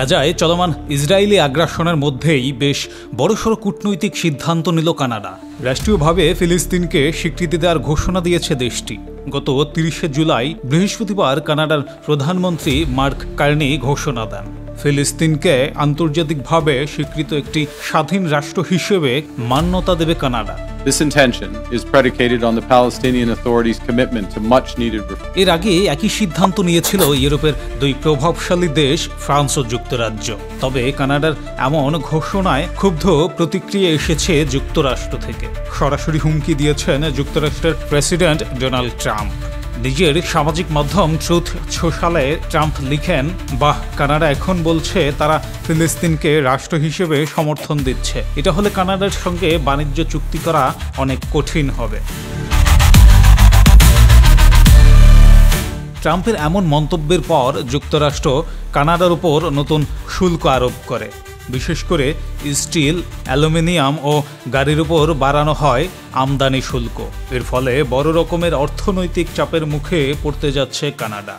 গাজায় চলমান ইসরায়েলি আগ্রাসনের মধ্যেই বেশ বড়সড় কূটনৈতিক সিদ্ধান্ত নিল কানাডা। রাষ্ট্রীয়ভাবে ফিলিস্তিনকে স্বীকৃতি দেওয়ার ঘোষণা দিয়েছে দেশটি। গত 30 জুলাই বৃহস্পতিবার কানাডার প্রধানমন্ত্রী মার্ক কার্নি ঘোষণা দেন, ফিলিস্তিনকে আন্তর্জাতিকভাবে স্বীকৃত একটি স্বাধীন রাষ্ট্র হিসেবে মান্যতা দেবে Canada. This intention is predicated on the Palestinian Authority's commitment to much-needed reform. এর আগে একই সিদ্ধান্ত নিয়েছিল ইউরোপের দুই প্রভাবশালী দেশ ফ্রান্স ও যুক্তরাজ্য। তবে কানাডার এমন ঘোষণায় ক্ষুব্ধ প্রতিক্রিয়া এসেছে যুক্তরাষ্ট্র থেকে। সরাসরি হুমকি দিয়েছেন যুক্তরাষ্ট্রের প্রেসিডেন্ট ডোনাল্ড ট্রাম্প। নিজের সামাজিক মাধ্যম ট্রুথ সোশ্যালে ট্রাম্প লিখেন, বাহ, কানাডা এখন বলছে তারা ফিলিস্তিনকে রাষ্ট্র হিসেবে সমর্থন দিচ্ছে। এটা হলে কানাডার সঙ্গে বাণিজ্য চুক্তি করা অনেক কঠিন হবে। ট্রাম্পের এমন মন্তব্যের পর যুক্তরাষ্ট্র কানাডার উপর নতুন শুল্ক আরোপ করে। বিশেষ করে স্টিল, অ্যালুমিনিয়াম ও গাড়ির উপর বাড়ানো হয় আমদানি শুল্ক। এর ফলে বড় রকমের অর্থনৈতিক চাপের মুখে পড়তে যাচ্ছে কানাডা।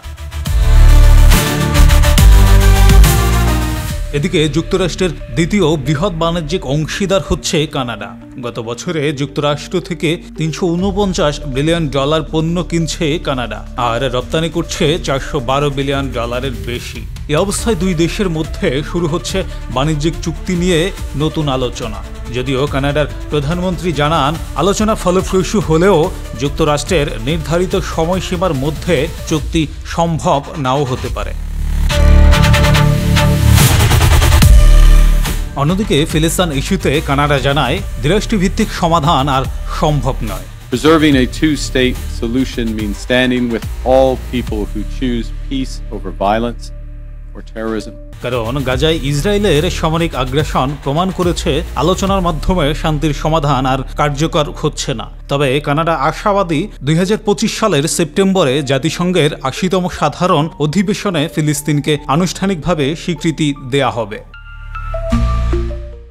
এদিকে যুক্তরাষ্ট্রের দ্বিতীয় বৃহৎ বাণিজ্যিক অংশীদার হচ্ছে কানাডা। গত বছরে যুক্তরাষ্ট্র থেকে $349 বিলিয়ন পণ্য কিনছে কানাডা, আর রপ্তানি করছে $412 বিলিয়ন বেশি। এই অবস্থায় দুই দেশের মধ্যে শুরু হচ্ছে বাণিজ্যিক চুক্তি নিয়ে নতুন আলোচনা। যদিও কানাডার প্রধানমন্ত্রী জানান, আলোচনা ফলপ্রসূ হলেও যুক্তরাষ্ট্রের নির্ধারিত সময়সীমার মধ্যে চুক্তি সম্ভব নাও হতে পারে। অন্যদিকে ফিলিস্তিন ইস্যুতে কানাডা জানায়, দ্বিরাষ্ট্রভিত্তিক সমাধান আর সম্ভব নয়। Preserving a two-state solution means standing with all people who choose peace over violence or terrorism. কারণ গাজায় ইসরায়েলের সামরিক আগ্রাসন প্রমাণ করেছে আলোচনার মাধ্যমে শান্তির সমাধান আর কার্যকর হচ্ছে না। তবে কানাডা আশাবাদী 2025 সালের সেপ্টেম্বরে জাতিসংঘের 80তম সাধারণ অধিবেশনে ফিলিস্তিনকে আনুষ্ঠানিকভাবে স্বীকৃতি দেয়া হবে।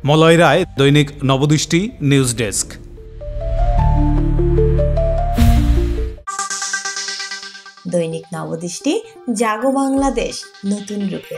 মলয় রায়, দৈনিক নবদৃষ্টি, নিউজ ডেস্ক। দৈনিক নবদৃষ্টি, জাগো বাংলাদেশ নতুন রূপে।